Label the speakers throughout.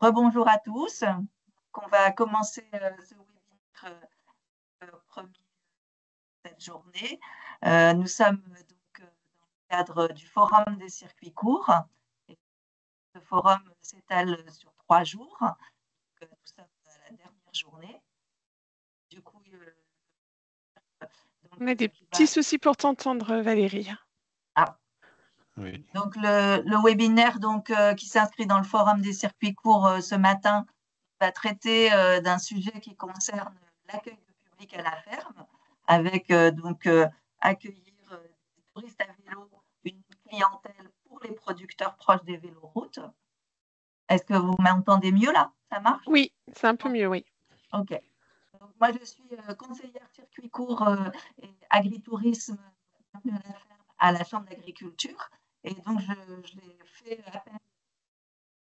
Speaker 1: Rebonjour à tous. On va commencer ce webinaire promis cette journée. Nous sommes donc dans le cadre du Forum des circuits courts. Et ce forum s'étale sur 3 jours. Nous sommes à la dernière journée. Du coup,
Speaker 2: on a des petits soucis pour t'entendre, Valérie.
Speaker 1: Ah.
Speaker 3: Oui.
Speaker 1: Donc le webinaire qui s'inscrit dans le Forum des circuits courts ce matin va traiter d'un sujet qui concerne l'accueil de public à la ferme, avec accueillir des touristes à vélo, une clientèle pour les producteurs proches des véloroutes. Est-ce que vous m'entendez mieux là? Ça marche?
Speaker 2: Oui, c'est un peu mieux, oui.
Speaker 1: Ok. Donc, moi, je suis conseillère circuit court et agritourisme à la Chambre d'agriculture. Et donc, j'ai fait appel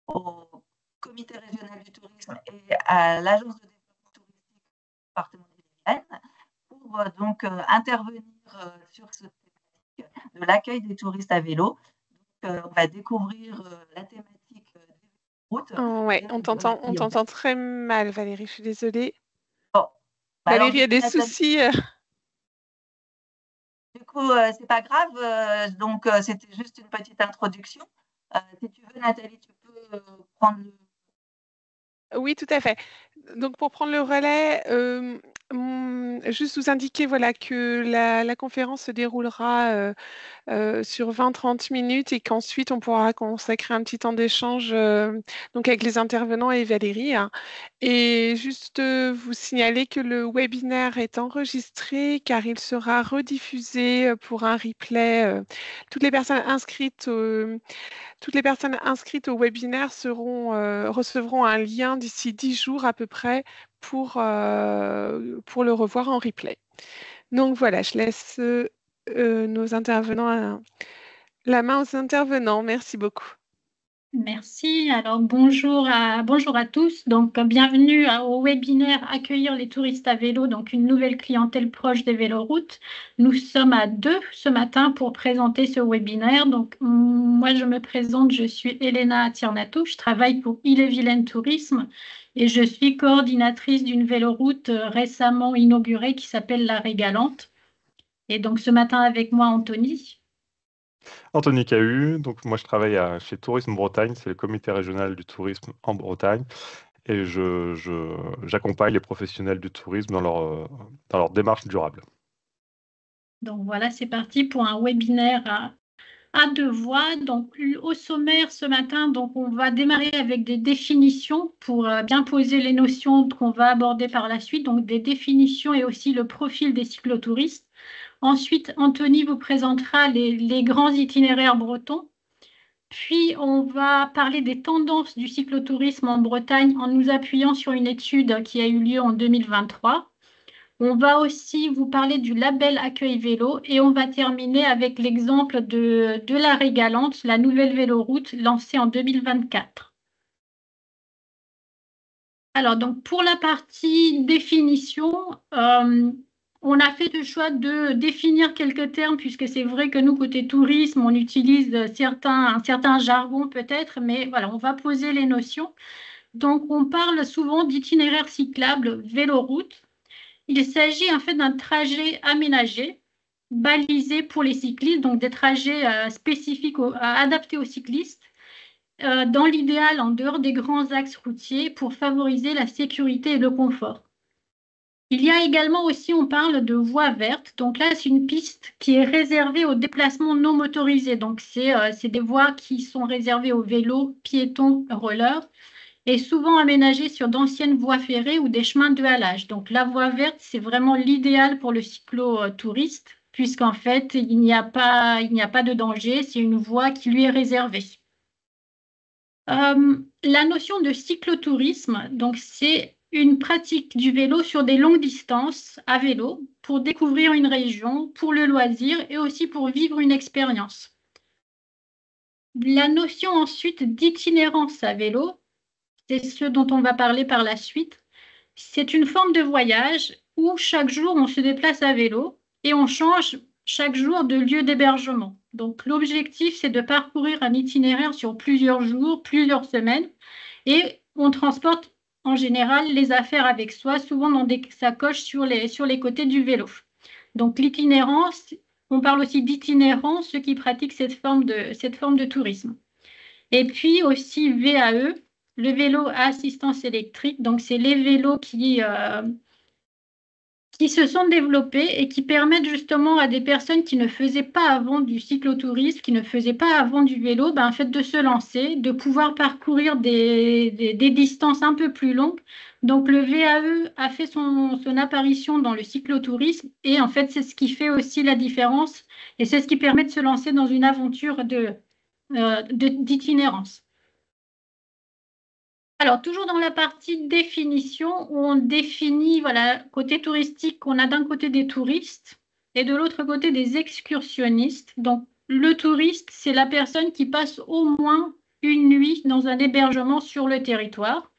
Speaker 1: au comité régional du tourisme et à l'agence de développement touristique du département de l'Île-et-Vilaine pour intervenir sur ce thématique de l'accueil des touristes à vélo. Donc, on va découvrir la thématique des routes.
Speaker 2: Ouais, on t'entend très mal, Valérie, je suis désolée.
Speaker 1: Bon,
Speaker 2: Valérie a des soucis.
Speaker 1: Du coup, c'est pas grave. Donc, c'était juste une petite introduction. Si tu veux, Nathalie, tu peux prendre le.
Speaker 2: Oui, tout à fait. Donc, pour prendre le relais, juste vous indiquer voilà, que la conférence se déroulera sur 20-30 minutes et qu'ensuite, on pourra consacrer un petit temps d'échange donc avec les intervenants et Valérie. Hein. Et juste vous signaler que le webinaire est enregistré car il sera rediffusé pour un replay. Toutes les personnes inscrites au webinaire recevront un lien d'ici 10 jours à peu près pour le revoir en replay. Donc voilà, je laisse nos intervenants la main aux intervenants. Merci beaucoup.
Speaker 4: Merci. Alors, bonjour à tous. Donc, bienvenue au webinaire Accueillir les touristes à vélo, donc une nouvelle clientèle proche des véloroutes. Nous sommes à 2 ce matin pour présenter ce webinaire. Donc, moi, je me présente, je suis Elena Tirnatou, je travaille pour Ille-et-Vilaine Tourisme et je suis coordinatrice d'une véloroute récemment inaugurée qui s'appelle La Régalante. Et donc, ce matin avec moi, Anthony.
Speaker 3: Anthony Cahu, donc moi je travaille chez Tourisme Bretagne, c'est le comité régional du tourisme en Bretagne, et j'accompagne les professionnels du tourisme dans leur démarche durable.
Speaker 4: Donc voilà, c'est parti pour un webinaire à 2 voix. Donc au sommaire ce matin, donc on va démarrer avec des définitions pour bien poser les notions qu'on va aborder par la suite, donc des définitions et aussi le profil des cyclotouristes. Ensuite, Anthony vous présentera les grands itinéraires bretons. Puis, on va parler des tendances du cyclotourisme en Bretagne en nous appuyant sur une étude qui a eu lieu en 2023. On va aussi vous parler du label Accueil Vélo et on va terminer avec l'exemple de la Régalante, la nouvelle véloroute lancée en 2024. Alors, donc pour la partie définition, on a fait le choix de définir quelques termes puisque c'est vrai que nous, côté tourisme, on utilise un certain jargon peut-être, mais voilà, on va poser les notions. Donc, on parle souvent d'itinéraire cyclable véloroute. Il s'agit en fait d'un trajet aménagé, balisé pour les cyclistes, donc des trajets spécifiques adaptés aux cyclistes, dans l'idéal en dehors des grands axes routiers pour favoriser la sécurité et le confort. Il y a également aussi, on parle de voies vertes. Donc là, c'est une piste qui est réservée aux déplacements non motorisés. Donc, c'est des voies qui sont réservées aux vélos, piétons, rollers et souvent aménagées sur d'anciennes voies ferrées ou des chemins de halage. Donc, la voie verte, c'est vraiment l'idéal pour le cyclo-touriste puisqu'en fait, il n'y a pas de danger. C'est une voie qui lui est réservée. La notion de cyclotourisme, donc c'est une pratique du vélo sur des longues distances à vélo pour découvrir une région, pour le loisir et aussi pour vivre une expérience. La notion ensuite d'itinérance à vélo, c'est ce dont on va parler par la suite. C'est une forme de voyage où chaque jour on se déplace à vélo et on change chaque jour de lieu d'hébergement. Donc l'objectif, c'est de parcourir un itinéraire sur plusieurs jours, plusieurs semaines et on transporte en général les affaires avec soi, souvent dans des sacoches sur les côtés du vélo. Donc l'itinérance, on parle aussi d'itinérants, ceux qui pratiquent cette forme de tourisme. Et puis aussi VAE, le vélo à assistance électrique. Donc c'est les vélos qui se sont développés et qui permettent justement à des personnes qui ne faisaient pas avant du cyclotourisme, qui ne faisaient pas avant du vélo, en fait de se lancer, de pouvoir parcourir des distances un peu plus longues. Donc le VAE a fait son apparition dans le cyclotourisme et en fait c'est ce qui fait aussi la différence et c'est ce qui permet de se lancer dans une aventure d'itinérance. Alors, toujours dans la partie définition, où on définit, voilà, côté touristique, on a d'un côté des touristes et de l'autre côté des excursionnistes. Donc, le touriste, c'est la personne qui passe au moins une nuit dans un hébergement sur le territoire.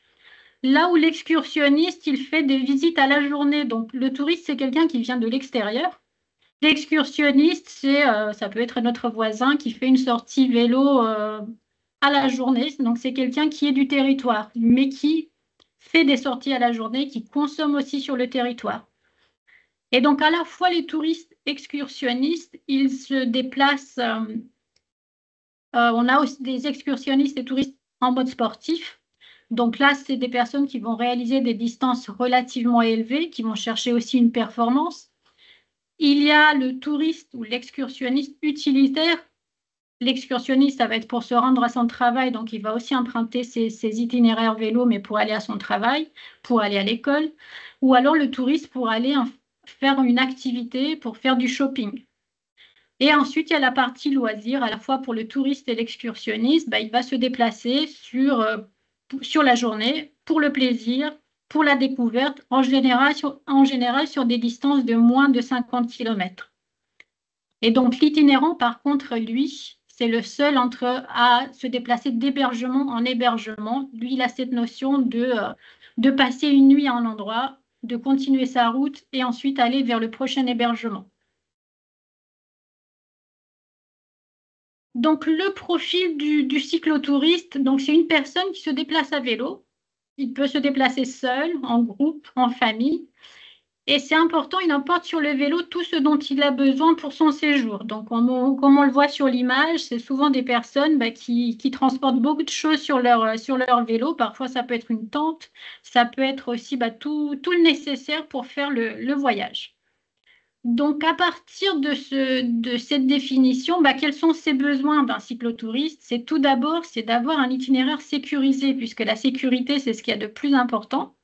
Speaker 4: Là où l'excursionniste, il fait des visites à la journée. Donc, le touriste, c'est quelqu'un qui vient de l'extérieur. L'excursionniste, ça peut être notre voisin qui fait une sortie vélo à la journée. Donc, c'est quelqu'un qui est du territoire, mais qui fait des sorties à la journée, qui consomme aussi sur le territoire. Et donc, à la fois, les touristes excursionnistes, ils se déplacent. On a aussi des excursionnistes et touristes en mode sportif. Donc là, c'est des personnes qui vont réaliser des distances relativement élevées, qui vont chercher aussi une performance. Il y a le touriste ou l'excursionniste utilitaire. L'excursionniste, ça va être pour se rendre à son travail, donc il va aussi emprunter ses itinéraires vélo, mais pour aller à son travail, pour aller à l'école, ou alors le touriste pour aller faire une activité, pour faire du shopping. Et ensuite, il y a la partie loisir, à la fois pour le touriste et l'excursionniste, il va se déplacer sur la journée pour le plaisir, pour la découverte, en général sur des distances de moins de 50 km. Et donc l'itinérant, par contre, lui, c'est le seul à se déplacer d'hébergement en hébergement. Lui, il a cette notion de passer une nuit à un endroit, de continuer sa route et ensuite aller vers le prochain hébergement. Donc, le profil du cyclotouriste, donc c'est une personne qui se déplace à vélo. Il peut se déplacer seul, en groupe, en famille. Et c'est important, il emporte sur le vélo tout ce dont il a besoin pour son séjour. Donc, comme on le voit sur l'image, c'est souvent des personnes qui transportent beaucoup de choses sur leur vélo. Parfois, ça peut être une tente, ça peut être aussi tout le nécessaire pour faire le voyage. Donc, à partir de cette définition, quels sont ses besoins d'un cyclotouriste? C'est tout d'abord, c'est d'avoir un itinéraire sécurisé, puisque la sécurité, c'est ce qu'il y a de plus important.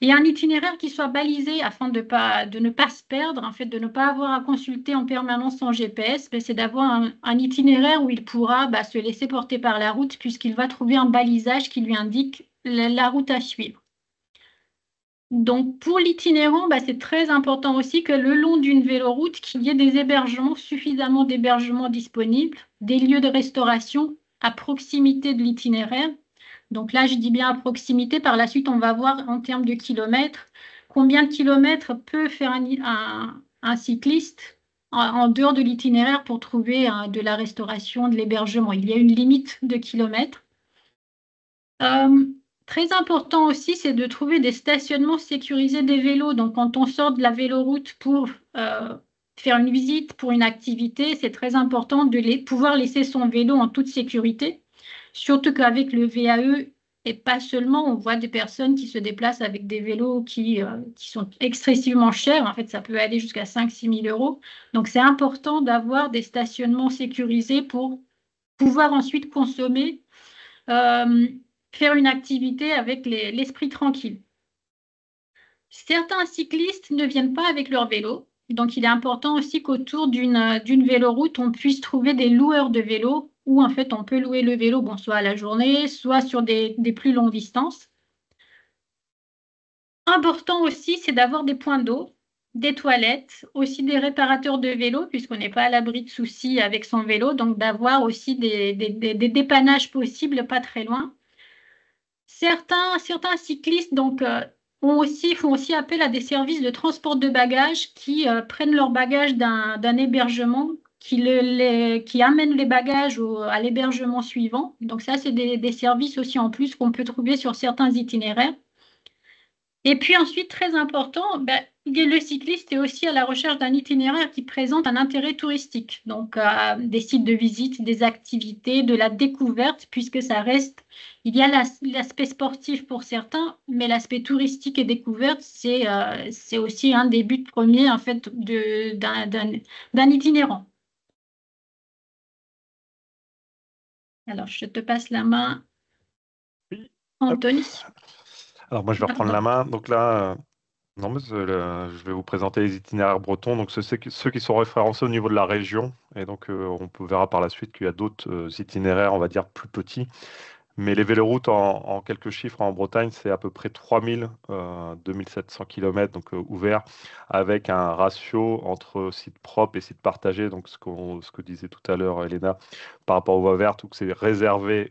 Speaker 4: Et un itinéraire qui soit balisé afin de ne pas se perdre, en fait, de ne pas avoir à consulter en permanence son GPS, c'est d'avoir un itinéraire où il pourra se laisser porter par la route puisqu'il va trouver un balisage qui lui indique la route à suivre. Donc, pour l'itinérant, c'est très important aussi que le long d'une véloroute, qu'il y ait des hébergements, suffisamment d'hébergements disponibles, des lieux de restauration à proximité de l'itinéraire. Donc là, je dis bien à proximité. Par la suite, on va voir en termes de kilomètres, combien de kilomètres peut faire un cycliste en dehors de l'itinéraire pour trouver de la restauration, de l'hébergement. Il y a une limite de kilomètres. Très important aussi, c'est de trouver des stationnements sécurisés des vélos. Donc, quand on sort de la véloroute pour faire une visite, pour une activité, c'est très important de pouvoir laisser son vélo en toute sécurité. Surtout qu'avec le VAE, et pas seulement, on voit des personnes qui se déplacent avec des vélos qui sont excessivement chers. En fait, ça peut aller jusqu'à 5 000 – 6 000 euros. Donc, c'est important d'avoir des stationnements sécurisés pour pouvoir ensuite consommer, faire une activité avec l'esprit tranquille. Certains cyclistes ne viennent pas avec leur vélo. Donc, il est important aussi qu'autour d'une véloroute, on puisse trouver des loueurs de vélos où, en fait, on peut louer le vélo, soit à la journée, soit sur des plus longues distances. Important aussi, c'est d'avoir des points d'eau, des toilettes, aussi des réparateurs de vélos, puisqu'on n'est pas à l'abri de soucis avec son vélo, donc d'avoir aussi des dépannages possibles, pas très loin. Certains cyclistes, font aussi appel à des services de transport de bagages qui prennent leurs bagages d'un hébergement qui amènent les bagages à l'hébergement suivant. Donc ça, c'est des services aussi en plus qu'on peut trouver sur certains itinéraires. Et puis ensuite, très important, le cycliste est aussi à la recherche d'un itinéraire qui présente un intérêt touristique. Donc des sites de visite, des activités, de la découverte, puisque ça reste, il y a l'aspect sportif pour certains, mais l'aspect touristique et découverte, c'est aussi un des buts premiers en fait d'un itinérant. Alors, je te passe la main,
Speaker 3: Oui.
Speaker 4: Anthony.
Speaker 3: Alors moi, je vais reprendre la main. Donc là, non, mais je vais vous présenter les itinéraires bretons. Donc ceux qui sont référencés au niveau de la région. Et donc verra par la suite qu'il y a d'autres itinéraires, on va dire, plus petits. Mais les véloroutes, en quelques chiffres en Bretagne, c'est à peu près 2700 km donc, ouverts, avec un ratio entre sites propres et sites partagés. Donc ce que disait tout à l'heure Elena par rapport aux voies vertes, où c'est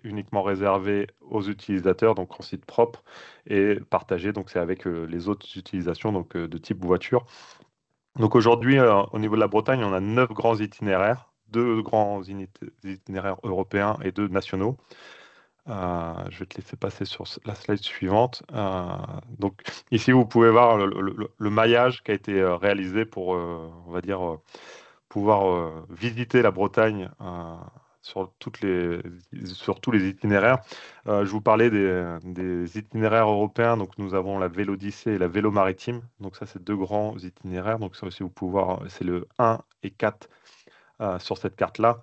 Speaker 3: uniquement réservé aux utilisateurs, donc en site propre, et partagé, donc c'est avec les autres utilisations donc, de type voiture. Donc aujourd'hui, au niveau de la Bretagne, on a 9 grands itinéraires, 2 grands itinéraires européens et 2 nationaux. Je vais te laisser passer sur la slide suivante. Donc ici, vous pouvez voir le maillage qui a été réalisé pour, on va dire, pouvoir visiter la Bretagne sur tous les itinéraires. Je vous parlais des itinéraires européens. Donc nous avons la Vélodyssée et la Vélo Maritime. Donc ça, c'est 2 grands itinéraires. Donc ça aussi, vous pouvez voir, c'est le 1 et 4 sur cette carte-là.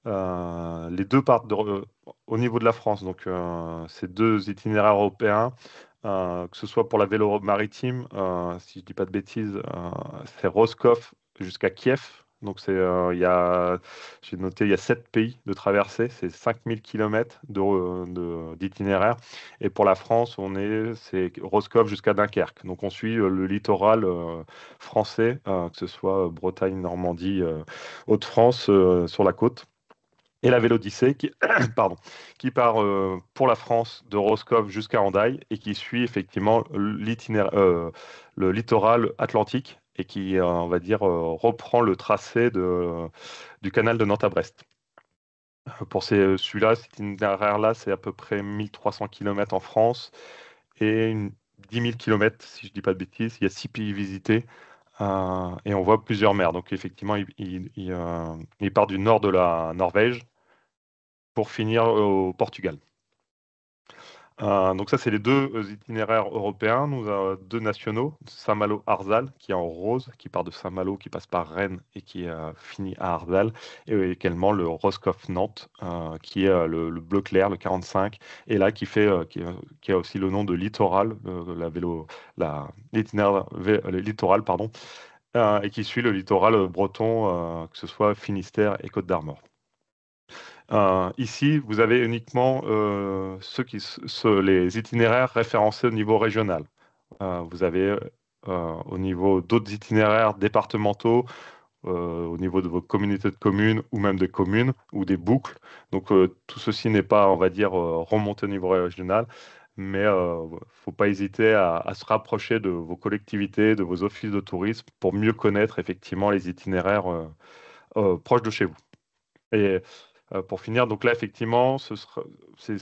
Speaker 3: Les 2 partent au niveau de la France, donc ces 2 itinéraires européens, que ce soit pour la vélo maritime, si je ne dis pas de bêtises, c'est Roscoff jusqu'à Kiev. Donc j'ai noté, il y a 7 pays de traversée, c'est 5000 km d'itinéraire. Et pour la France, c'est Roscoff jusqu'à Dunkerque. Donc on suit le littoral français, que ce soit Bretagne, Normandie, Hauts-de-France, sur la côte. Et la Vélodyssée qui part pour la France de Roscoff jusqu'à Hendaye et qui suit effectivement le littoral atlantique et qui, on va dire, reprend le tracé du canal de Nantes à Brest. Pour celui-là, cet itinéraire-là, c'est à peu près 1300 km en France et 10 000 km, si je ne dis pas de bêtises. Il y a 6 pays visités. Et on voit plusieurs mers. Donc effectivement, il part du nord de la Norvège pour finir au Portugal. Donc ça, c'est les 2 itinéraires européens. Nous avons 2 nationaux, Saint-Malo-Arzal, qui est en rose, qui part de Saint-Malo, qui passe par Rennes et qui finit à Arzal, et également le Roscoff-Nantes, qui est le bleu clair, le 45, et là qui a aussi le nom de littoral, l'itinéraire littoral, pardon, et qui suit le littoral breton, que ce soit Finistère et Côte-d'Armor. Ici, vous avez uniquement les itinéraires référencés au niveau régional. Vous avez au niveau d'autres itinéraires départementaux, au niveau de vos communautés de communes ou même des communes ou des boucles. Donc tout ceci n'est pas, on va dire, remonté au niveau régional, mais il ne faut pas hésiter à se rapprocher de vos collectivités, de vos offices de tourisme pour mieux connaître effectivement les itinéraires proches de chez vous. Et pour finir, donc là, effectivement, ces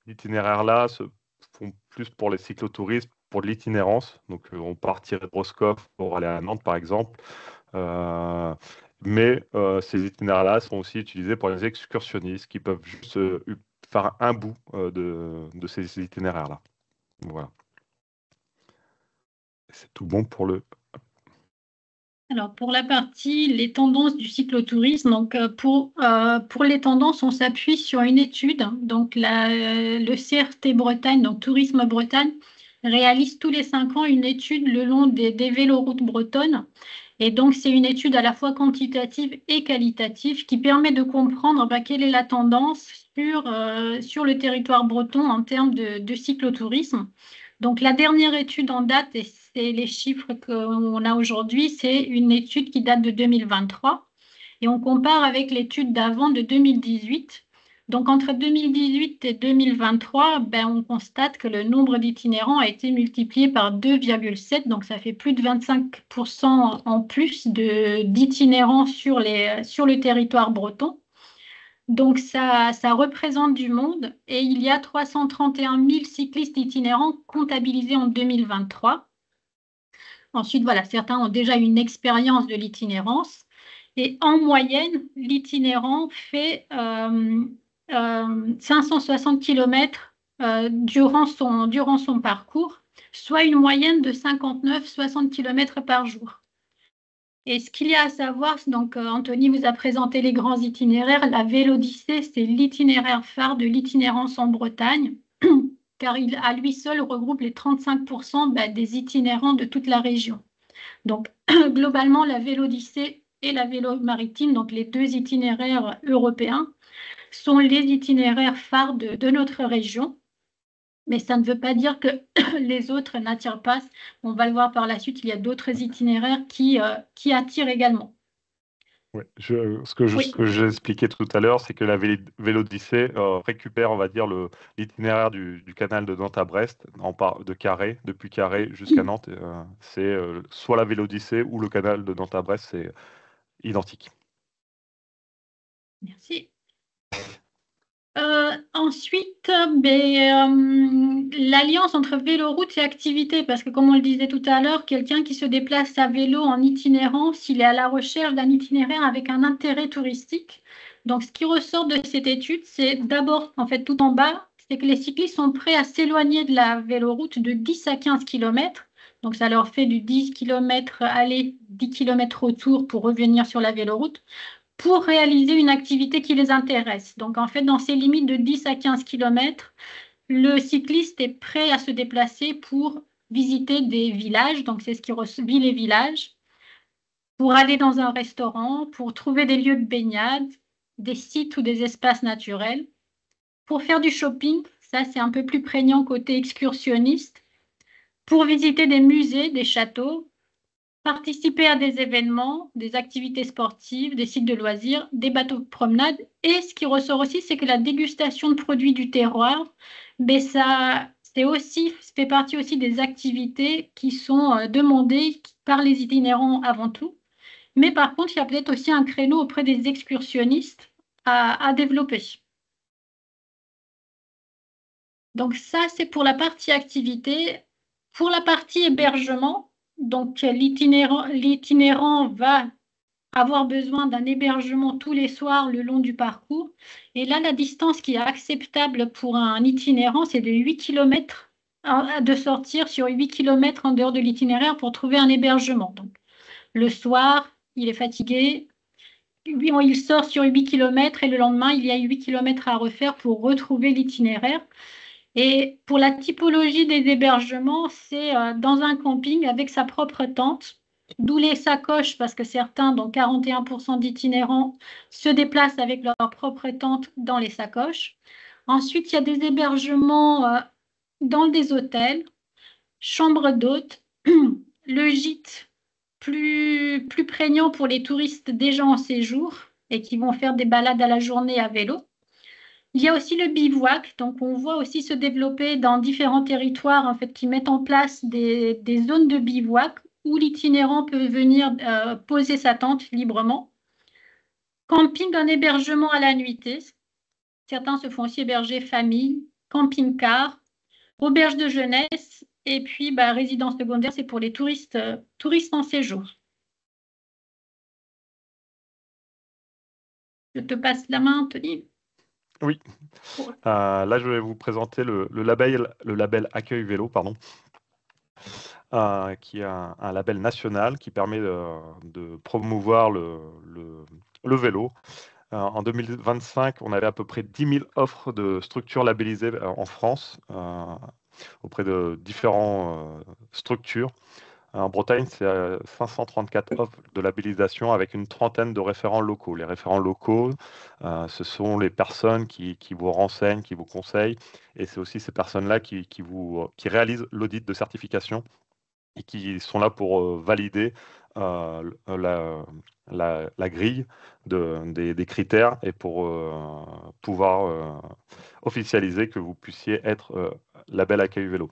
Speaker 3: itinéraires-là se font plus pour les cyclotourismes, pour de l'itinérance. Donc, on partirait de Roscoff pour aller à Nantes, par exemple. Mais ces itinéraires-là sont aussi utilisés pour les excursionnistes qui peuvent juste faire un bout de ces itinéraires-là. Voilà. C'est tout bon pour le...
Speaker 4: Alors, pour la partie, les tendances du cyclotourisme, donc pour les tendances, on s'appuie sur une étude. Donc, le CRT Bretagne, donc Tourisme Bretagne, réalise tous les 5 ans une étude le long des véloroutes bretonnes. Et donc, c'est une étude à la fois quantitative et qualitative qui permet de comprendre quelle est la tendance sur le territoire breton en termes de cyclotourisme. Donc, la dernière étude en date, et c'est les chiffres qu'on a aujourd'hui, c'est une étude qui date de 2023. Et on compare avec l'étude d'avant de 2018. Donc, entre 2018 et 2023, ben, on constate que le nombre d'itinérants a été multiplié par 2,7, donc ça fait plus de 25% en plus d'itinérants sur le territoire breton. Donc, ça représente du monde et il y a 331 000 cyclistes itinérants comptabilisés en 2023. Ensuite, voilà, certains ont déjà une expérience de l'itinérance. Et en moyenne, l'itinérant fait 560 km durant son parcours, soit une moyenne de 59-60 km par jour. Et ce qu'il y a à savoir, donc Anthony vous a présenté les grands itinéraires. La Vélodyssée, c'est l'itinéraire phare de l'itinérance en Bretagne, car il, à lui seul, regroupe les 35% des itinérants de toute la région. Donc, globalement, la Vélodyssée et la Vélo maritime, donc les deux itinéraires européens, sont les itinéraires phares de notre région. Mais ça ne veut pas dire que les autres n'attirent pas. On va le voir par la suite, il y a d'autres itinéraires qui attirent également.
Speaker 3: Ouais, ce que j'ai expliqué tout à l'heure, c'est que la Vélodyssée récupère, on va dire, l'itinéraire du canal de Nantes à Brest, de Carré, depuis Carré jusqu'à Nantes. C'est soit la Vélodyssée ou le canal de Nantes à Brest, c'est identique.
Speaker 4: Merci. Ensuite, l'alliance entre véloroute et activité, parce que comme on le disait tout à l'heure, quelqu'un qui se déplace à vélo en itinérance, il est à la recherche d'un itinéraire avec un intérêt touristique. Donc, ce qui ressort de cette étude, c'est d'abord, en fait, tout en bas, c'est que les cyclistes sont prêts à s'éloigner de la véloroute de 10 à 15 km. Donc, ça leur fait du 10 km aller, 10 km retour pour revenir sur la véloroute, pour réaliser une activité qui les intéresse. Donc, en fait, dans ces limites de 10 à 15 km, le cycliste est prêt à se déplacer pour visiter des villages, donc c'est ce qui vit les villages, pour aller dans un restaurant, pour trouver des lieux de baignade, des sites ou des espaces naturels, pour faire du shopping, ça c'est un peu plus prégnant côté excursionniste, pour visiter des musées, des châteaux, participer à des événements, des activités sportives, des sites de loisirs, des bateaux de promenade. Et ce qui ressort aussi, c'est que la dégustation de produits du terroir, ça fait partie aussi des activités qui sont demandées par les itinérants avant tout. Mais par contre, il y a peut-être aussi un créneau auprès des excursionnistes à développer. Donc ça, c'est pour la partie activité. Pour la partie hébergement, donc l'itinérant va avoir besoin d'un hébergement tous les soirs le long du parcours. Et là, la distance qui est acceptable pour un itinérant, c'est de 8 km, de sortir sur 8 km en dehors de l'itinéraire pour trouver un hébergement. Donc, le soir, il est fatigué, il sort sur 8 km et le lendemain, il y a 8 km à refaire pour retrouver l'itinéraire. Et pour la typologie des hébergements, c'est dans un camping avec sa propre tente, d'où les sacoches, parce que certains, dont 41% d'itinérants, se déplacent avec leur propre tente dans les sacoches. Ensuite, il y a des hébergements dans des hôtels, chambres d'hôtes, le gîte plus prégnant pour les touristes déjà en séjour et qui vont faire des balades à la journée à vélo. Il y a aussi le bivouac, donc on voit aussi se développer dans différents territoires en fait, qui mettent en place des zones de bivouac où l'itinérant peut venir poser sa tente librement. Camping en hébergement à la nuitée. Certains se font aussi héberger famille, camping-car, auberge de jeunesse et puis résidence secondaire, c'est pour les touristes en séjour. Je te passe la main, Anthony.
Speaker 3: Oui. Là, je vais vous présenter le label Accueil Vélo, pardon, qui est un label national qui permet de promouvoir le vélo. En 2025, on avait à peu près 10 000 offres de structures labellisées en France auprès de différentes structures. En Bretagne, c'est 534 offres de labellisation avec une trentaine de référents locaux. Les référents locaux, ce sont les personnes qui vous renseignent, qui vous conseillent, et c'est aussi ces personnes-là qui réalisent l'audit de certification et qui sont là pour valider la grille des critères et pour pouvoir officialiser que vous puissiez être label accueil vélo.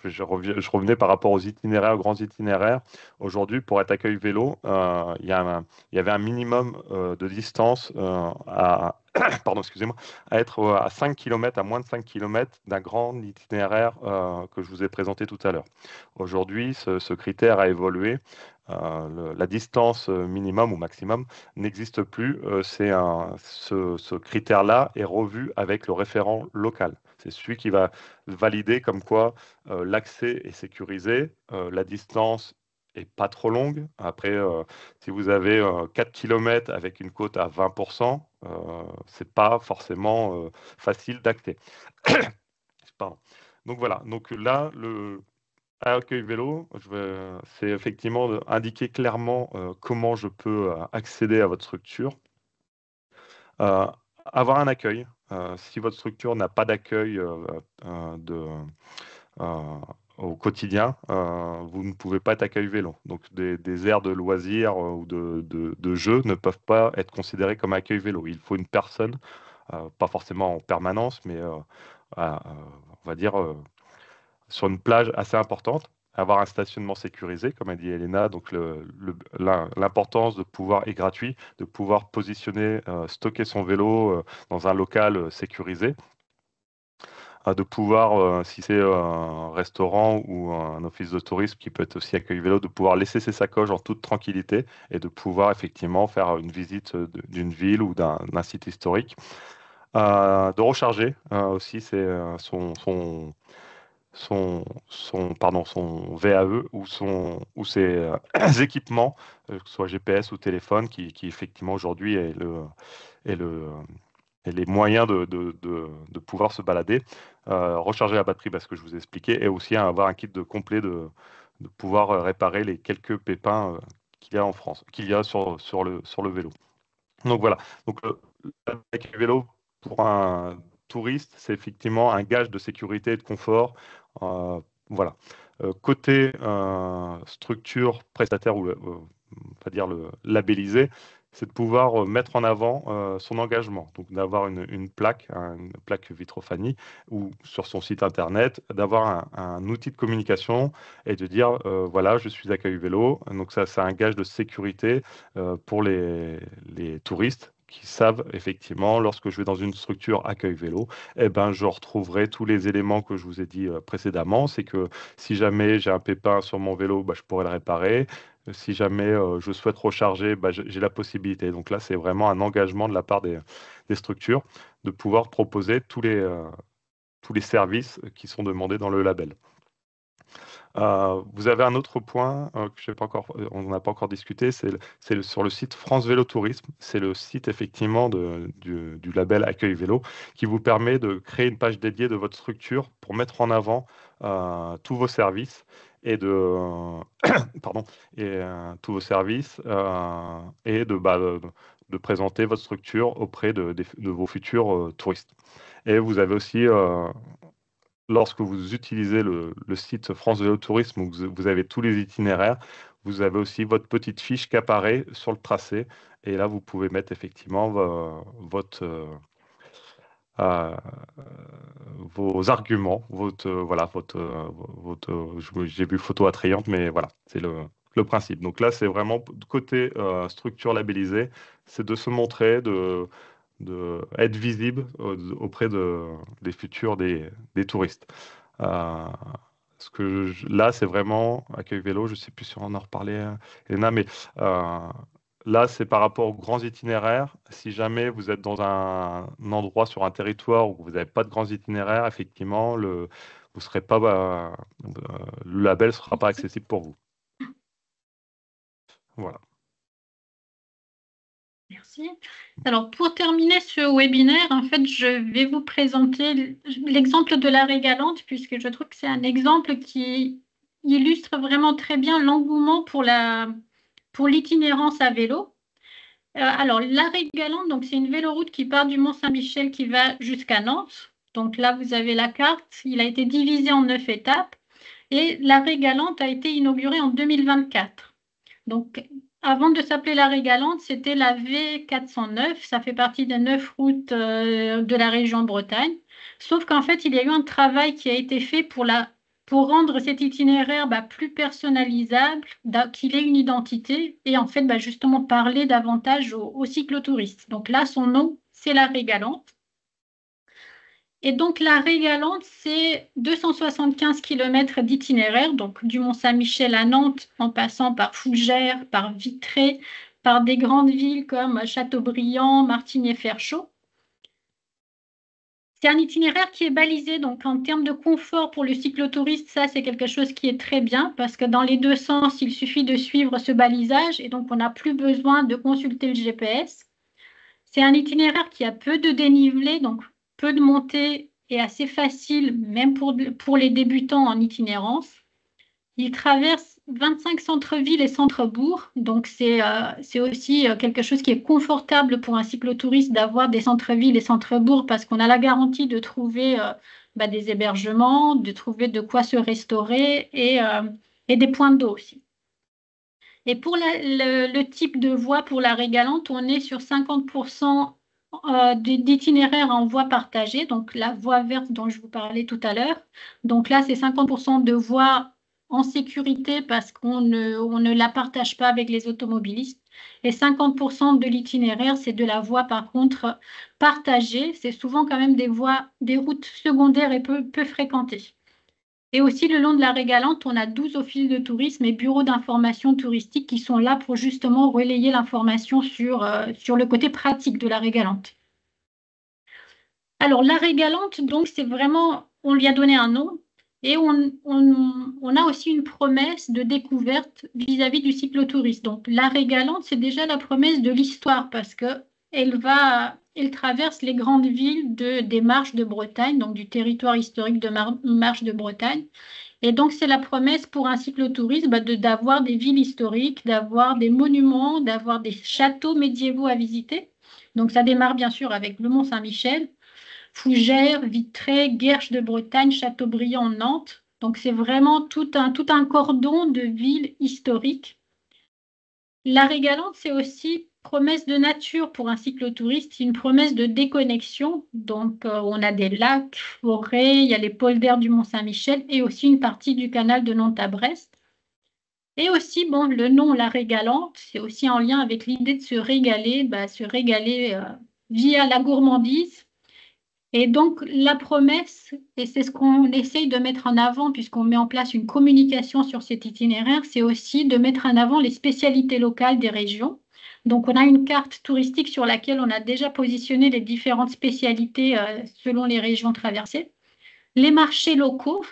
Speaker 3: Je revenais par rapport aux itinéraires, aux grands itinéraires. Aujourd'hui, pour être accueil vélo, il y avait un minimum de distance pardon, excusez-moi, à être à 5 km, à moins de 5 km d'un grand itinéraire que je vous ai présenté tout à l'heure. Aujourd'hui, ce critère a évolué. La distance minimum ou maximum n'existe plus. Ce critère-là est revu avec le référent local. C'est celui qui va valider comme quoi l'accès est sécurisé, la distance est pas trop longue. Après, si vous avez 4 km avec une cote à 20%, c'est pas forcément facile d'acter. Pardon. Donc voilà. Donc là, le accueil vélo, c'est effectivement indiquer clairement comment je peux accéder à votre structure. Avoir un accueil. Si votre structure n'a pas d'accueil au quotidien, vous ne pouvez pas être accueil vélo. Donc des aires de loisirs ou de jeux ne peuvent pas être considérés comme accueil vélo. Il faut une personne, pas forcément en permanence, mais on va dire sur une plage assez importante, avoir un stationnement sécurisé, comme a dit Elena. Donc l'importance de pouvoir est gratuit, de pouvoir positionner, stocker son vélo dans un local sécurisé, de pouvoir, si c'est un restaurant ou un office de tourisme qui peut être aussi accueil vélo, de pouvoir laisser ses sacoches en toute tranquillité et de pouvoir effectivement faire une visite d'une ville ou d'un site historique. De recharger aussi son VAE ou ses équipements, que ce soit GPS ou téléphone, qui effectivement aujourd'hui est les moyens de pouvoir se balader. Recharger la batterie, parce que je vous ai expliqué, et aussi avoir un kit complet de pouvoir réparer les quelques pépins qu'il y a en France, qu'il y a sur le vélo. Donc voilà. Donc avec le vélo, pour un touriste, c'est effectivement un gage de sécurité et de confort. Voilà. Côté structure prestataire, ou on va dire le labellisé, c'est de pouvoir mettre en avant son engagement. Donc d'avoir une plaque Vitrophanie, ou sur son site internet, d'avoir un outil de communication et de dire voilà, je suis accueil vélo. Donc ça, c'est un gage de sécurité pour les touristes, qui savent effectivement, lorsque je vais dans une structure accueil vélo, eh ben, je retrouverai tous les éléments que je vous ai dit précédemment. C'est que si jamais j'ai un pépin sur mon vélo, bah, je pourrais le réparer. Si jamais je souhaite recharger, bah, j'ai la possibilité. Donc là, c'est vraiment un engagement de la part des structures de pouvoir proposer tous les services qui sont demandés dans le label. Vous avez un autre point que on n'a pas encore discuté, c'est sur le site France Vélo Tourisme. C'est le site effectivement du label Accueil Vélo, qui vous permet de créer une page dédiée de votre structure pour mettre en avant tous vos services et tous vos services et de présenter votre structure auprès de vos futurs touristes. Et vous avez aussi lorsque vous utilisez le site France Vélo Tourisme, où vous avez tous les itinéraires, vous avez aussi votre petite fiche qui apparaît sur le tracé. Et là, vous pouvez mettre effectivement vos arguments, j'ai vu photo attrayante, mais voilà, c'est le principe. Donc là, c'est vraiment côté structure labellisée, c'est de se montrer, être visible auprès des futurs des touristes. Là, c'est vraiment accueil vélo. Je ne sais plus si on en reparlait, Elena, mais là, c'est par rapport aux grands itinéraires. Si jamais vous êtes dans un endroit sur un territoire où vous n'avez pas de grands itinéraires, effectivement, le label ne sera pas accessible pour vous. Voilà.
Speaker 4: Merci. Alors, pour terminer ce webinaire, en fait, je vais vous présenter l'exemple de l'Arrêt Galante, puisque je trouve que c'est un exemple qui illustre vraiment très bien l'engouement pour l'itinérance à vélo. Alors, l'Arrêt Galante, donc, c'est une véloroute qui part du Mont-Saint-Michel qui va jusqu'à Nantes. Donc là, vous avez la carte. Il a été divisé en 9 étapes. Et l'arrêt Galante a été inauguré en 2024. Donc, avant de s'appeler l'arrêt Galante, c'était la V409. Ça fait partie des 9 routes de la région Bretagne. Sauf qu'en fait, il y a eu un travail qui a été fait pour rendre cet itinéraire plus personnalisable, qu'il ait une identité et en fait justement parler davantage aux cyclotouristes. Donc là, son nom, c'est l'arrêt Galante. Et donc l'arrêt Galante, c'est 275 km d'itinéraire, donc du Mont-Saint-Michel à Nantes, en passant par Fougères, par Vitré, par des grandes villes comme Châteaubriand, Martigny-Ferchaud. C'est un itinéraire qui est balisé, donc en termes de confort pour le cyclotouriste, ça c'est quelque chose qui est très bien parce que dans les deux sens, il suffit de suivre ce balisage et donc on n'a plus besoin de consulter le GPS. C'est un itinéraire qui a peu de dénivelé, donc peu de montée et assez facile, même pour les débutants en itinérance. Il traverse 25 centres-villes et centres-bourgs, donc c'est aussi quelque chose qui est confortable pour un cyclotouriste d'avoir des centres-villes et centres-bourgs parce qu'on a la garantie de trouver des hébergements, de trouver de quoi se restaurer et des points d'eau aussi. Et pour le type de voie pour l'arrêt Galante, on est sur 50% d'itinéraires en voie partagée, donc la voie verte dont je vous parlais tout à l'heure. Donc là, c'est 50% de voies en sécurité parce qu'on ne la partage pas avec les automobilistes. Et 50% de l'itinéraire, c'est de la voie par contre partagée. C'est souvent quand même des routes secondaires et peu fréquentées. Et aussi, le long de l'arrêt Galante, on a 12 offices de tourisme et bureaux d'information touristique qui sont là pour justement relayer l'information sur le côté pratique de l'arrêt Galante. Alors, l'arrêt Galante, donc, c'est vraiment, on lui a donné un nom et on a aussi une promesse de découverte vis-à-vis du cyclotourisme. Donc, l'arrêt Galante, c'est déjà la promesse de l'histoire parce qu'elle traverse les grandes villes des Marches de Bretagne, donc du territoire historique de Marches de Bretagne. Et donc, c'est la promesse pour un cyclotourisme d'avoir des villes historiques, d'avoir des monuments, d'avoir des châteaux médiévaux à visiter. Donc, ça démarre bien sûr avec le Mont-Saint-Michel, Fougères, Vitré, Guerches de Bretagne, Châteaubriand, Nantes. Donc, c'est vraiment tout un cordon de villes historiques. L'arrêt Galante, c'est aussi promesse de nature pour un cyclotouriste, une promesse de déconnexion. Donc, on a des lacs, forêts, il y a les polders du Mont-Saint-Michel et aussi une partie du canal de Nantes à Brest. Et aussi, le nom l'arrêt Galante, c'est aussi en lien avec l'idée de se régaler via la gourmandise. Et donc, la promesse, et c'est ce qu'on essaye de mettre en avant puisqu'on met en place une communication sur cet itinéraire, c'est aussi de mettre en avant les spécialités locales des régions. Donc, on a une carte touristique sur laquelle on a déjà positionné les différentes spécialités selon les régions traversées. Les marchés locaux,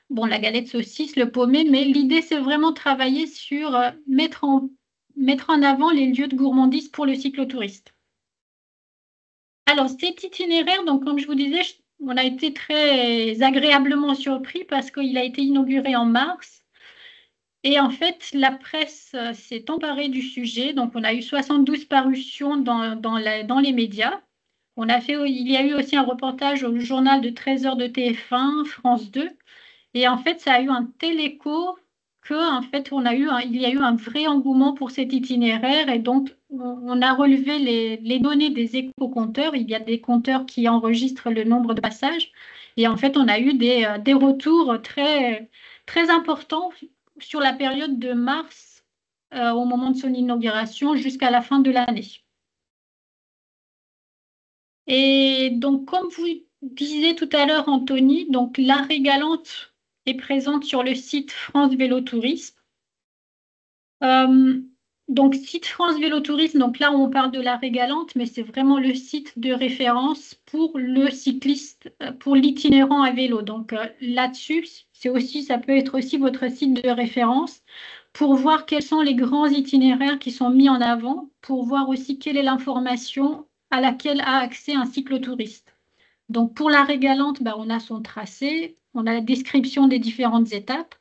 Speaker 4: la galette saucisse, le paumé, mais l'idée, c'est vraiment travailler sur mettre en avant les lieux de gourmandise pour le cyclotouriste. Alors, cet itinéraire, donc, comme je vous disais, on a été très agréablement surpris parce qu'il a été inauguré en mars. Et en fait, la presse s'est emparée du sujet. Donc, on a eu 72 parutions dans les médias. Il y a eu aussi un reportage au journal de 13h de TF1, France 2. Et en fait, ça a eu un tel écho qu'en fait, il y a eu un vrai engouement pour cet itinéraire. Et donc, on a relevé les données des éco-compteurs. Il y a des compteurs qui enregistrent le nombre de passages. Et en fait, on a eu des retours très, très importants sur la période de mars au moment de son inauguration jusqu'à la fin de l'année. Et donc, comme vous disiez tout à l'heure, Anthony, donc l'arrêt Galante est présente sur le site France Vélo Tourisme. Donc, site France Vélo Tourisme, donc là, on parle de l'arrêt Galante, mais c'est vraiment le site de référence pour le cycliste, pour l'itinérant à vélo. Donc, là-dessus, ça peut être aussi votre site de référence pour voir quels sont les grands itinéraires qui sont mis en avant, pour voir aussi quelle est l'information à laquelle a accès un cyclotouriste. Donc, pour l'arrêt Galante, on a son tracé, on a la description des différentes étapes.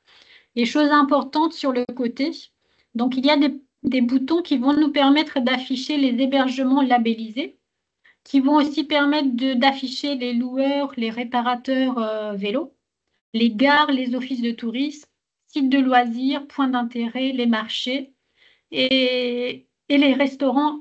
Speaker 4: Et chose importante sur le côté, donc il y a des boutons qui vont nous permettre d'afficher les hébergements labellisés, qui vont aussi permettre d'afficher les loueurs, les réparateurs vélos. les gares, les offices de tourisme, sites de loisirs, points d'intérêt, les marchés et les restaurants.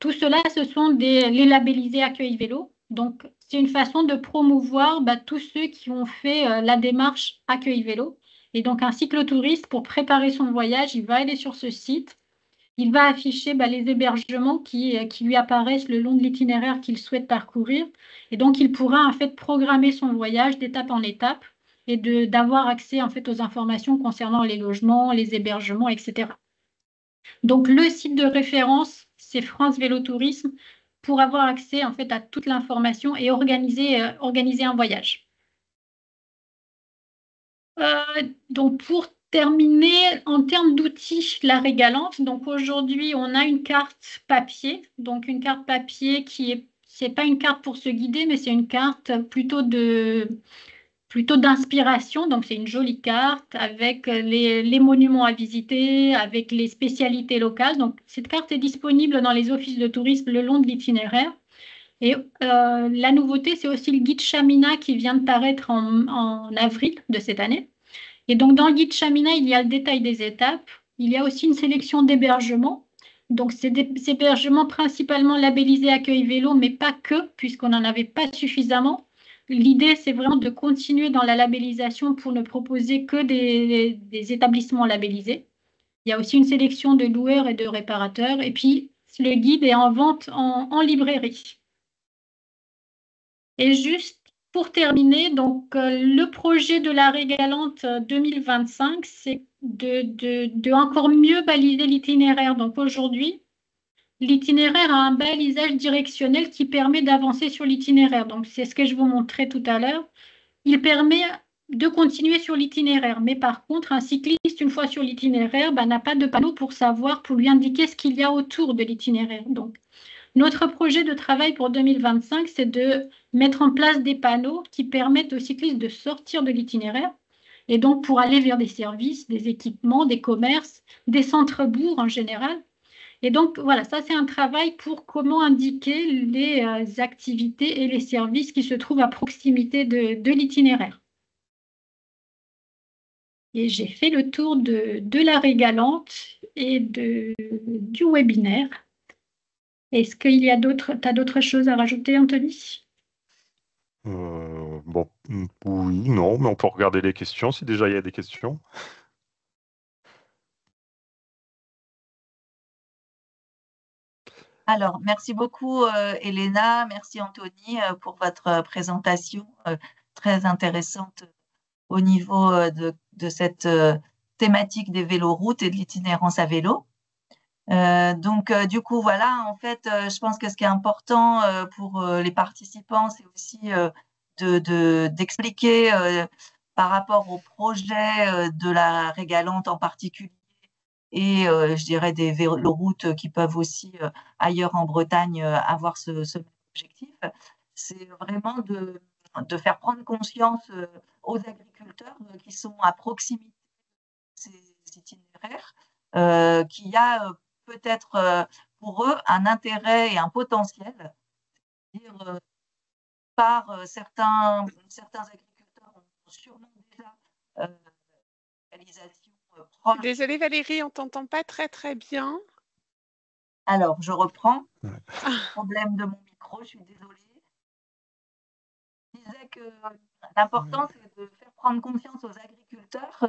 Speaker 4: Tout cela, ce sont les labellisés accueil vélo. Donc, c'est une façon de promouvoir tous ceux qui ont fait la démarche accueil vélo. Et donc, un cyclotouriste, pour préparer son voyage, il va aller sur ce site. Il va afficher les hébergements qui lui apparaissent le long de l'itinéraire qu'il souhaite parcourir. Et donc, il pourra en fait programmer son voyage d'étape en étape et d'avoir accès en fait aux informations concernant les logements, les hébergements, etc. Donc, le site de référence, c'est France Vélo Tourisme pour avoir accès en fait à toute l'information et organiser un voyage. Donc, pour terminer, en termes d'outils, la Régalante. Donc, aujourd'hui, on a une carte papier. Donc, une carte papier c'est pas une carte pour se guider, mais c'est une carte plutôt d'inspiration. Donc, c'est une jolie carte avec les monuments à visiter, avec les spécialités locales. Donc, cette carte est disponible dans les offices de tourisme le long de l'itinéraire. Et la nouveauté, c'est aussi le guide Chamina qui vient de paraître en avril de cette année. Et donc, dans le guide Chamina, il y a le détail des étapes. Il y a aussi une sélection d'hébergements. Donc, c'est des hébergements principalement labellisés accueil vélo, mais pas que, puisqu'on n'en avait pas suffisamment. L'idée, c'est vraiment de continuer dans la labellisation pour ne proposer que des établissements labellisés. Il y a aussi une sélection de loueurs et de réparateurs. Et puis, le guide est en vente en librairie. Et juste pour terminer, donc le projet de la Régalante 2025, c'est de encore mieux baliser l'itinéraire. Donc aujourd'hui, l'itinéraire a un balisage directionnel qui permet d'avancer sur l'itinéraire. Donc c'est ce que je vous montrais tout à l'heure. Il permet de continuer sur l'itinéraire. Mais par contre, un cycliste, une fois sur l'itinéraire, n'a pas de panneau pour lui indiquer ce qu'il y a autour de l'itinéraire. Donc, notre projet de travail pour 2025, c'est de mettre en place des panneaux qui permettent aux cyclistes de sortir de l'itinéraire et donc pour aller vers des services, des équipements, des commerces, des centres-bourgs en général. Et donc, voilà, ça c'est un travail pour comment indiquer les activités et les services qui se trouvent à proximité de l'itinéraire. Et j'ai fait le tour de la Régalante et du webinaire. Est-ce qu'il y a t'as d'autres choses à rajouter, Anthony?
Speaker 3: Bon, oui, non, mais on peut regarder les questions si déjà il y a des questions.
Speaker 1: Alors, merci beaucoup, Elena. Merci, Anthony, pour votre présentation très intéressante au niveau de cette thématique des véloroutes et de l'itinérance à vélo. Donc, du coup, voilà, en fait, je pense que ce qui est important pour les participants, c'est aussi d'expliquer par rapport au projet de la Régalante en particulier et je dirais des véloroutes qui peuvent aussi ailleurs en Bretagne avoir ce même objectif. C'est vraiment de faire prendre conscience aux agriculteurs qui sont à proximité de ces itinéraires qu'il y a peut-être pour eux un intérêt et un potentiel. C'est-à-dire, certains agriculteurs ont sûrement déjà réalisation proche.
Speaker 2: Désolée Valérie, on t'entend pas très très bien.
Speaker 1: Alors, je reprends. Problème de mon micro, je suis désolée. Je disais que l'important, c'est de faire prendre confiance aux agriculteurs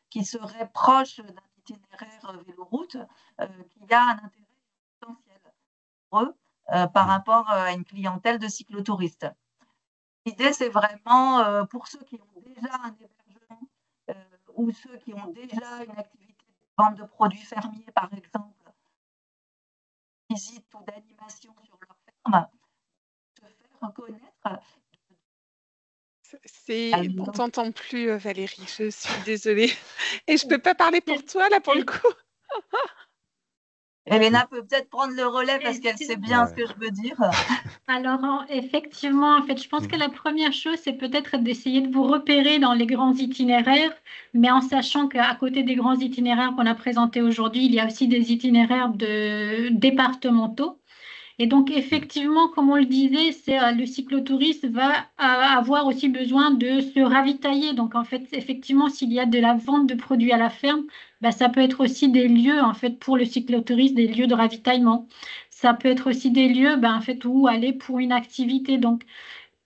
Speaker 1: qui seraient proches d'un itinéraire véloroute, qu'il y a un intérêt potentiel pour eux par rapport à une clientèle de cyclotouristes. L'idée, c'est vraiment pour ceux qui ont déjà un hébergement ou ceux qui ont déjà une activité de vente de produits fermiers, par exemple, visite ou d'animation sur leur ferme, se faire connaître.
Speaker 2: On t'entend plus, Valérie, je suis désolée. Et je peux pas parler pour toi, là, pour le coup.
Speaker 1: Elena peut peut-être prendre le relais parce qu'elle sait bien ce que je veux dire.
Speaker 4: Alors, effectivement, en fait, je pense que la première chose, c'est peut-être d'essayer de vous repérer dans les grands itinéraires, mais en sachant qu'à côté des grands itinéraires qu'on a présentés aujourd'hui, il y a aussi des itinéraires départementaux. Et donc, effectivement, comme on le disait, le cyclotouriste va avoir aussi besoin de se ravitailler. Donc, en fait, effectivement, s'il y a de la vente de produits à la ferme, bah, ça peut être aussi des lieux, en fait, pour le cyclotouriste, des lieux de ravitaillement. Ça peut être aussi des lieux, bah, en fait, où aller pour une activité. Donc,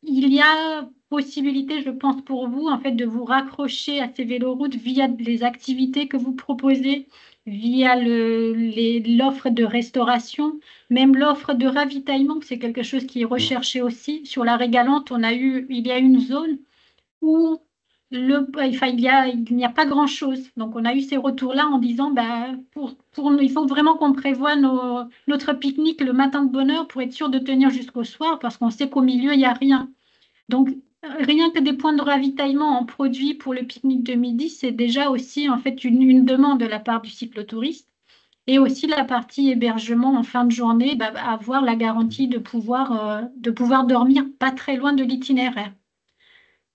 Speaker 4: il y a possibilité, je pense, pour vous, en fait, de vous raccrocher à ces véloroutes via les activités que vous proposez, via l'offre de restauration, même l'offre de ravitaillement, c'est quelque chose qui est recherché aussi. Sur la Régalante, il y a une zone où il n'y a pas grand-chose. Donc, on a eu ces retours-là en disant, bah, il faut vraiment qu'on prévoie notre pique-nique le matin de bonne heure pour être sûr de tenir jusqu'au soir, parce qu'on sait qu'au milieu, il n'y a rien. Donc, rien que des points de ravitaillement en produits pour le pique-nique de midi, c'est déjà aussi en fait une demande de la part du cyclotouriste. Et aussi la partie hébergement en fin de journée, bah, avoir la garantie de pouvoir dormir pas très loin de l'itinéraire.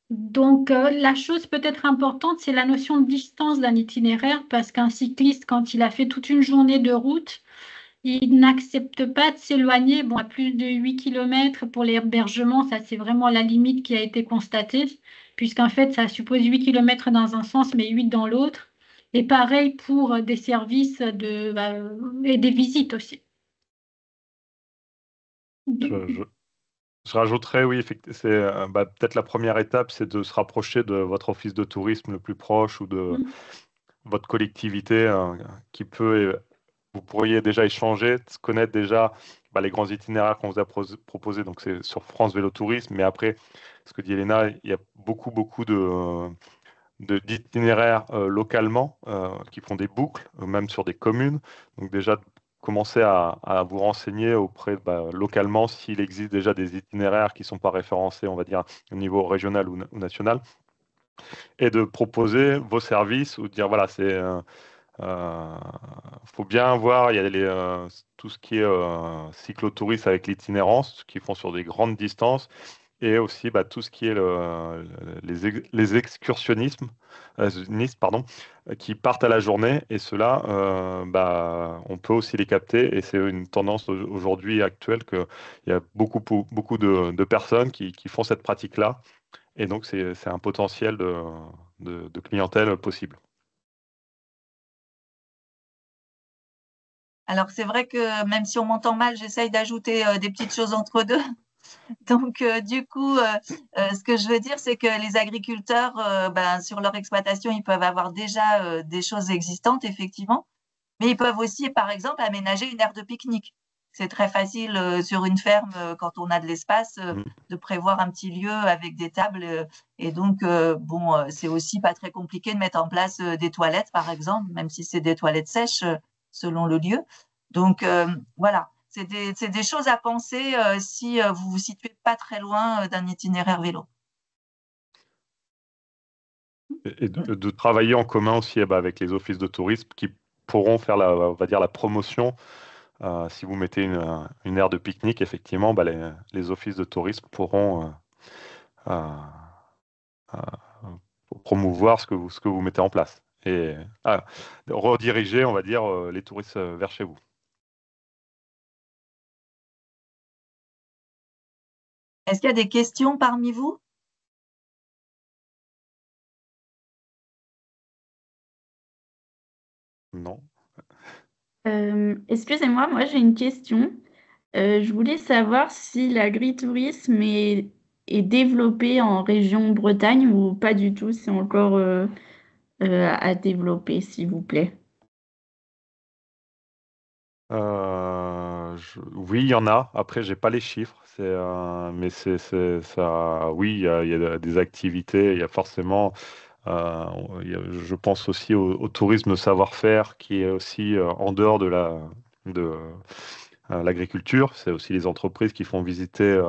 Speaker 4: Donc, la chose peut-être importante, c'est la notion de distance d'un itinéraire, parce qu'un cycliste, quand il a fait toute une journée de route, il n'accepte pas de s'éloigner. Bon, à plus de 8 km pour l'hébergement, ça c'est vraiment la limite qui a été constatée, puisqu'en fait, ça suppose 8 km dans un sens, mais 8 dans l'autre. Et pareil pour des services et des visites aussi.
Speaker 3: Je rajouterais, oui, c'est peut-être la première étape, c'est de se rapprocher de votre office de tourisme le plus proche ou de votre collectivité qui peut, vous pourriez déjà échanger, connaître déjà les grands itinéraires qu'on vous a proposés. Donc, c'est sur France Vélo Tourisme. Mais après, ce que dit Elena, il y a beaucoup d'itinéraires localement qui font des boucles, même sur des communes. Donc, déjà, commencer à vous renseigner auprès localement s'il existe déjà des itinéraires qui ne sont pas référencés, on va dire, au niveau régional ou national, et de proposer vos services ou de dire, voilà, faut bien voir, il y a tout ce qui est cyclotourisme avec l'itinérance, qui font sur des grandes distances, et aussi tout ce qui est les excursionnismes, pardon, qui partent à la journée, et ceux-là, on peut aussi les capter, et c'est une tendance aujourd'hui actuelle qu'il y a beaucoup de personnes qui font cette pratique-là, et donc c'est un potentiel de clientèle possible.
Speaker 1: Alors, c'est vrai que même si on m'entend mal, j'essaye d'ajouter des petites choses entre deux. Donc, du coup, ce que je veux dire, c'est que les agriculteurs, sur leur exploitation, ils peuvent avoir déjà des choses existantes, effectivement, mais ils peuvent aussi, par exemple, aménager une aire de pique-nique. C'est très facile sur une ferme, quand on a de l'espace, de prévoir un petit lieu avec des tables. Et donc, c'est aussi pas très compliqué de mettre en place des toilettes, par exemple, même si c'est des toilettes sèches selon le lieu. Donc, voilà. C'est des choses à penser si vous vous situez pas très loin d'un itinéraire vélo.
Speaker 3: Et de travailler en commun aussi avec les offices de tourisme qui pourront faire on va dire, la promotion. Si vous mettez une aire de pique-nique, effectivement, les offices de tourisme pourront promouvoir ce que vous mettez en place et rediriger, on va dire, les touristes vers chez vous.
Speaker 1: Est-ce qu'il y a des questions parmi vous?
Speaker 3: Non.
Speaker 5: Excusez-moi, moi j'ai une question. Je voulais savoir si l'agritourisme est développé en région Bretagne ou pas du tout, c'est encore à développer, s'il vous plaît.
Speaker 3: Oui, il y en a. Après, j'ai pas les chiffres. Mais ça. Oui, il y a des activités. Il y a forcément. Je pense aussi au tourisme savoir-faire qui est aussi en dehors de l'agriculture. C'est aussi les entreprises qui font visiter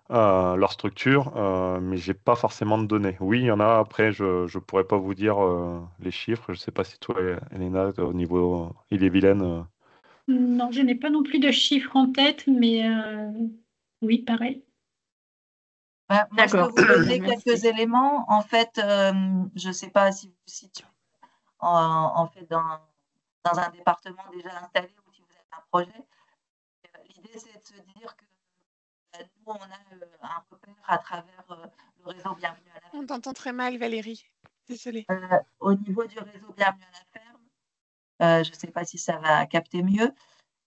Speaker 3: leur structure, mais j'ai pas forcément de données. Oui, il y en a. Après, je pourrais pas vous dire les chiffres. Je sais pas si toi, Elena, au niveau Ille-et-Vilaine.
Speaker 4: Non, je n'ai pas non plus de chiffres en tête, mais oui, pareil.
Speaker 1: Moi, je peux
Speaker 5: D'accord.
Speaker 1: vous donner
Speaker 5: Merci.
Speaker 1: quelques éléments. En fait, je ne sais pas si vous vous situez en fait dans un département déjà installé ou si vous avez un projet. L'idée, c'est de se dire que nous, on a un repère à travers le réseau Bienvenue à la ferme.
Speaker 2: On t'entend très mal, Valérie. Désolée.
Speaker 1: Au niveau du réseau Bienvenue à la ferme, je ne sais pas si ça va capter mieux.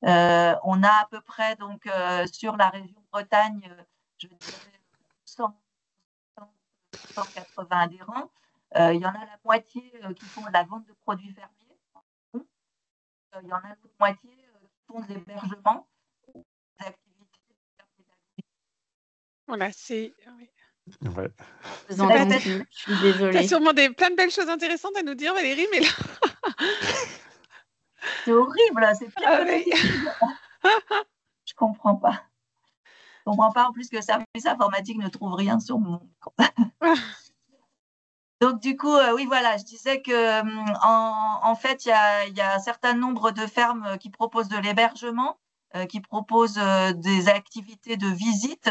Speaker 1: On a à peu près, donc, sur la région Bretagne, je dirais 180 adhérents. Il y en a la moitié qui font de la vente de produits fermiers. Il y en a l'autre moitié qui font de l'hébergement, des activités pédagogiques.
Speaker 2: Voilà, c'est... Oui.
Speaker 3: Ouais.
Speaker 5: Je vous entends plus, je suis
Speaker 2: Tu as
Speaker 5: désolée.
Speaker 2: sûrement plein de belles choses intéressantes à nous dire, Valérie, mais là...
Speaker 1: C'est horrible, c'est pire
Speaker 2: Ah
Speaker 1: que
Speaker 2: oui.
Speaker 1: l'habitude. Je comprends pas. Je comprends pas en plus que le service informatique ne trouve rien sur mon compte. Donc du coup, oui, voilà, je disais que en fait, il y a un certain nombre de fermes qui proposent de l'hébergement, qui proposent des activités de visite,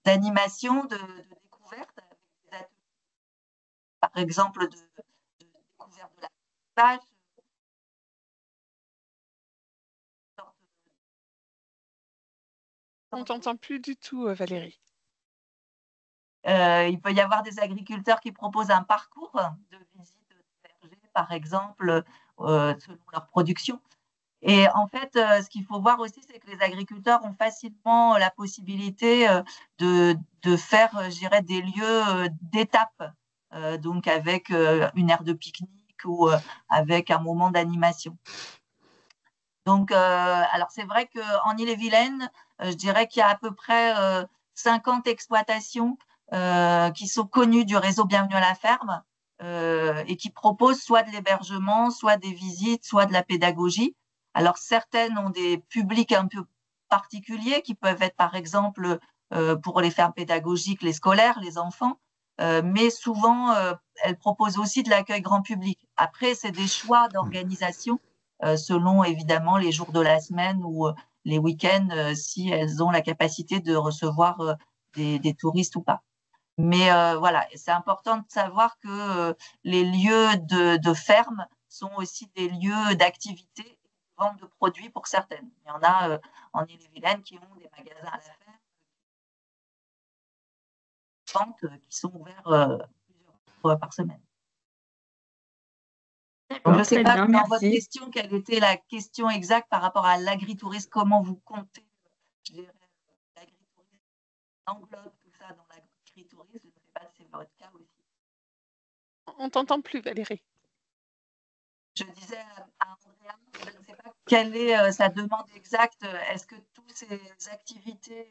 Speaker 1: d'animation, de découverte, avec des ateliers, par exemple de découverte de la page.
Speaker 2: On t'entend plus du tout, Valérie.
Speaker 1: Il peut y avoir des agriculteurs qui proposent un parcours de visite de verger, par exemple, selon leur production. Et en fait, ce qu'il faut voir aussi, c'est que les agriculteurs ont facilement la possibilité de faire, je dirais, des lieux d'étape, donc avec une aire de pique-nique ou avec un moment d'animation. Donc, alors c'est vrai qu'en Ille-et-Vilaine, je dirais qu'il y a à peu près 50 exploitations qui sont connues du réseau Bienvenue à la ferme et qui proposent soit de l'hébergement, soit des visites, soit de la pédagogie. Alors, certaines ont des publics un peu particuliers qui peuvent être, par exemple, pour les fermes pédagogiques, les scolaires, les enfants, mais souvent, elles proposent aussi de l'accueil grand public. Après, c'est des choix d'organisation selon, évidemment, les jours de la semaine ou les week-ends, si elles ont la capacité de recevoir des touristes ou pas. Mais voilà, c'est important de savoir que les lieux de ferme sont aussi des lieux d'activité et de vente de produits pour certaines. Il y en a en Ille-et-Vilaine qui ont des magasins à la ferme, qui sont ouverts plusieurs fois par semaine. Donc, je ne sais
Speaker 5: Très
Speaker 1: pas
Speaker 5: bien,
Speaker 1: dans votre
Speaker 5: merci.
Speaker 1: question, quelle était la question exacte par rapport à l'agritourisme, comment vous comptez, je dirais, l'agritourisme englobe tout ça dans l'agritourisme. Je ne sais pas si c'est votre cas aussi.
Speaker 2: On t'entend plus, Valérie.
Speaker 1: Je disais à Andrea, je ne sais pas quelle est sa demande exacte. Est-ce que toutes ces activités,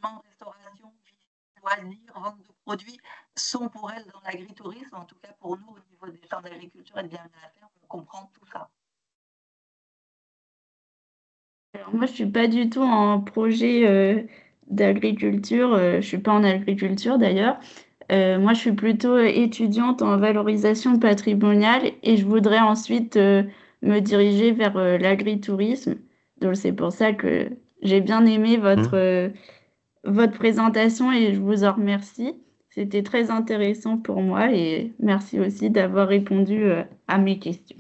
Speaker 1: restauration, loisirs, vente de produits, sont pour elle dans l'agritourisme? En tout cas, pour nous, au niveau des champs d'agriculture et de Bienvenue à la ferme, on comprend tout ça.
Speaker 5: Alors, moi, je ne suis pas du tout en projet d'agriculture. Je ne suis pas en agriculture d'ailleurs. Moi, je suis plutôt étudiante en valorisation patrimoniale et je voudrais ensuite me diriger vers l'agritourisme. Donc, c'est pour ça que j'ai bien aimé votre présentation et je vous en remercie. C'était très intéressant pour moi et merci aussi d'avoir répondu à mes questions.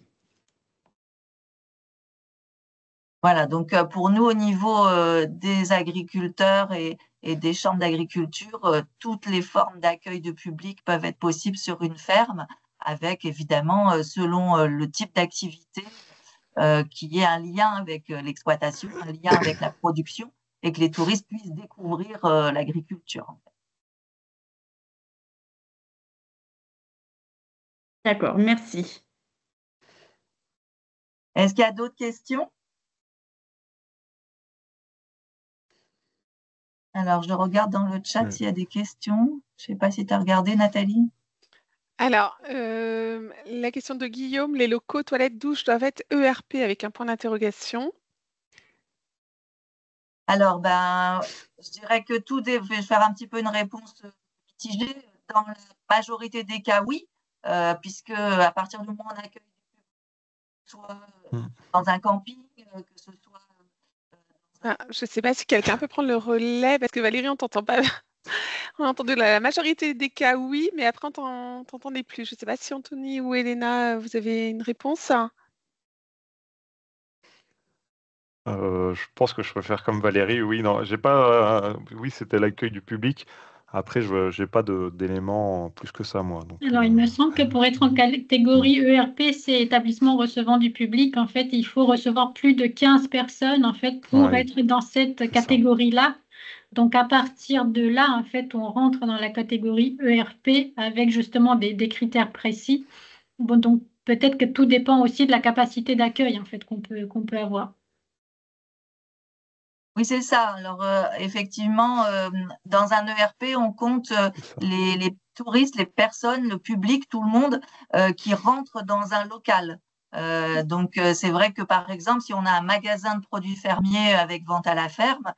Speaker 1: Voilà, donc pour nous, au niveau des agriculteurs et des chambres d'agriculture, toutes les formes d'accueil de public peuvent être possibles sur une ferme, avec évidemment, selon le type d'activité, qu'il y ait un lien avec l'exploitation, un lien avec la production, et que les touristes puissent découvrir l'agriculture. En fait.
Speaker 5: D'accord, merci.
Speaker 1: Est-ce qu'il y a d'autres questions? Alors, je regarde dans le chat s'il y a des questions. Je ne sais pas si tu as regardé, Nathalie.
Speaker 2: Alors, la question de Guillaume, les locaux toilettes douches doivent être ERP avec un point d'interrogation.
Speaker 1: Alors, ben, je dirais que je vais faire un petit peu une réponse mitigée. Dans la majorité des cas, oui, puisque à partir du moment où on accueille du public, soit dans un camping, que ce soit
Speaker 2: je ne sais pas si quelqu'un peut prendre le relais, parce que Valérie, on ne t'entend pas. On a entendu la majorité des cas, oui, mais après, on t'entendait plus. Je ne sais pas si Anthony ou Elena, vous avez une réponse.
Speaker 3: Je pense que je préfère comme Valérie. Oui, non, j'ai pas. Oui, c'était l'accueil du public. Après, je n'ai pas d'éléments plus que ça, moi. Donc,
Speaker 4: Alors, il me semble que pour être en catégorie ERP, c'est établissement recevant du public. En fait, il faut recevoir plus de 15 personnes en fait, pour
Speaker 3: ouais,
Speaker 4: être dans cette
Speaker 3: c'est ça.
Speaker 4: catégorie-là. Donc, à partir de là, en fait, on rentre dans la catégorie ERP avec justement des critères précis. Bon, donc, peut-être que tout dépend aussi de la capacité d'accueil en fait, qu'on peut avoir.
Speaker 1: Oui, c'est ça. Alors, effectivement, dans un ERP, on compte
Speaker 3: C'est ça.
Speaker 1: les touristes, les personnes, le public, tout le monde qui rentre dans un local. Donc, c'est vrai que, par exemple, si on a un magasin de produits fermiers avec vente à la ferme,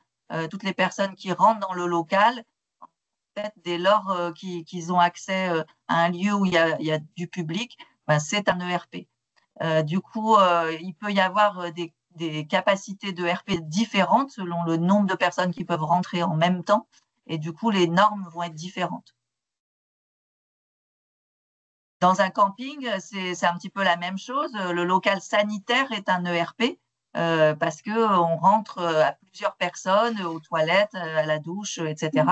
Speaker 1: toutes les personnes qui rentrent dans le local, en fait, dès lors qu'ils ont accès à un lieu où il y a du public, ben, c'est un ERP. Du coup, il peut y avoir des capacités de RP différentes selon le nombre de personnes qui peuvent rentrer en même temps. Et du coup, les normes vont être différentes. Dans un camping, c'est un petit peu la même chose. Le local sanitaire est un ERP parce qu'on rentre à plusieurs personnes, aux toilettes, à la douche, etc.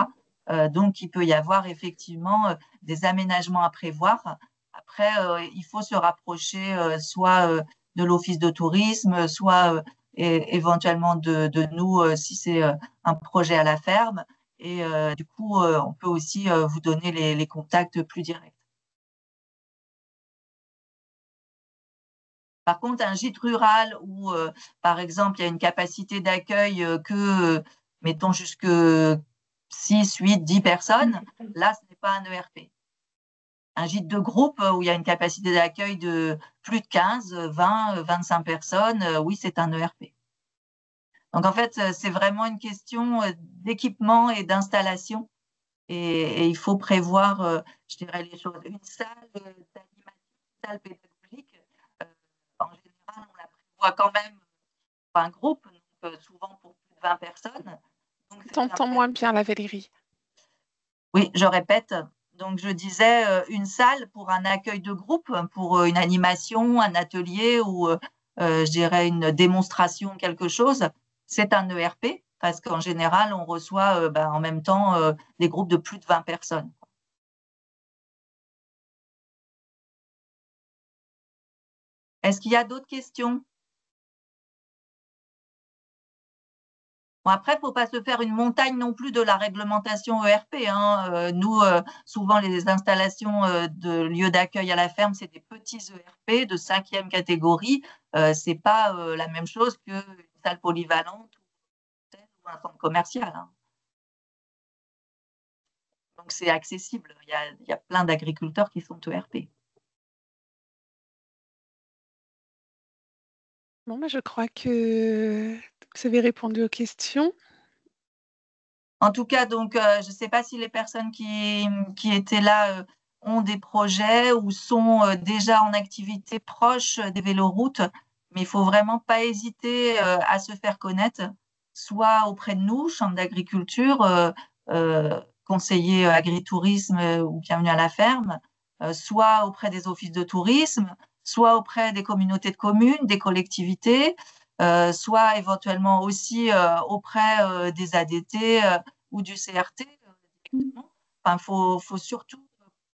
Speaker 1: Donc, il peut y avoir effectivement des aménagements à prévoir. Après, il faut se rapprocher soit de l'office de tourisme, soit éventuellement de nous si c'est un projet à la ferme. Et du coup, on peut aussi vous donner les contacts plus directs. Par contre, un gîte rural où, par exemple, il y a une capacité d'accueil que, mettons, jusque 6, 8, 10 personnes, là, ce n'est pas un ERP. Un gîte de groupe où il y a une capacité d'accueil de plus de 15, 20, 25 personnes, oui, c'est un ERP. Donc, en fait, c'est vraiment une question d'équipement et d'installation. Et il faut prévoir, je dirais, les choses. Une salle d'animation, une salle pédagogique, en général, on la prévoit quand même pour un groupe, donc souvent pour plus de 20 personnes.
Speaker 2: T'entends moins bien la Valérie.
Speaker 1: Oui, je répète. Donc, je disais une salle pour un accueil de groupe, pour une animation, un atelier ou, je dirais, une démonstration, quelque chose. C'est un ERP parce qu'en général, on reçoit en même temps des groupes de plus de 20 personnes. Est-ce qu'il y a d'autres questions? Bon, après, il ne faut pas se faire une montagne non plus de la réglementation ERP. Hein. Nous, souvent, les installations de lieux d'accueil à la ferme, c'est des petits ERP de 5e catégorie. Ce n'est pas la même chose qu'une salle polyvalente ou un centre commercial. Hein. Donc, c'est accessible. Il y a plein d'agriculteurs qui sont ERP.
Speaker 2: Bon, je crois que vous avez répondu aux questions.
Speaker 1: En tout cas, donc, je ne sais pas si les personnes qui étaient là ont des projets ou sont déjà en activité proche des véloroutes, mais il ne faut vraiment pas hésiter à se faire connaître, soit auprès de nous, Chambre d'agriculture, conseiller agritourisme ou bienvenue à la ferme, soit auprès des offices de tourisme, soit auprès des communautés de communes, des collectivités, soit éventuellement aussi auprès des ADT ou du CRT. Enfin, faut surtout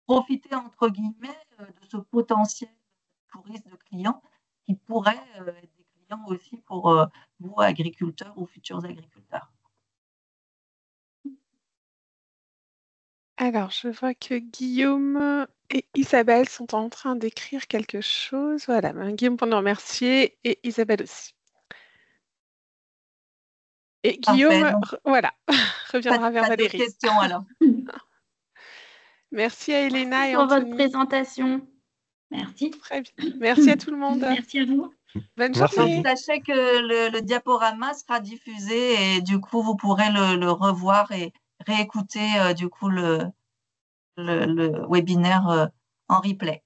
Speaker 1: profiter, entre guillemets, de ce potentiel touriste de clients qui pourraient être des clients aussi pour vous, agriculteurs ou futurs agriculteurs.
Speaker 2: Alors, je vois que Guillaume et Isabelle sont en train d'écrire quelque chose. Voilà, Guillaume pour nous remercier et Isabelle aussi. Et Guillaume, voilà, reviendra vers Valérie.
Speaker 1: Pas d'autres questions alors.
Speaker 2: Merci à Elena et
Speaker 5: pour
Speaker 2: Anthony.
Speaker 5: votre présentation.
Speaker 4: Merci.
Speaker 2: Très bien. Merci à tout le monde.
Speaker 4: Merci à vous.
Speaker 2: Bonne
Speaker 3: Merci.
Speaker 2: journée.
Speaker 1: Sachez que le diaporama sera diffusé et du coup, vous pourrez le revoir et réécouter du coup le webinaire en replay.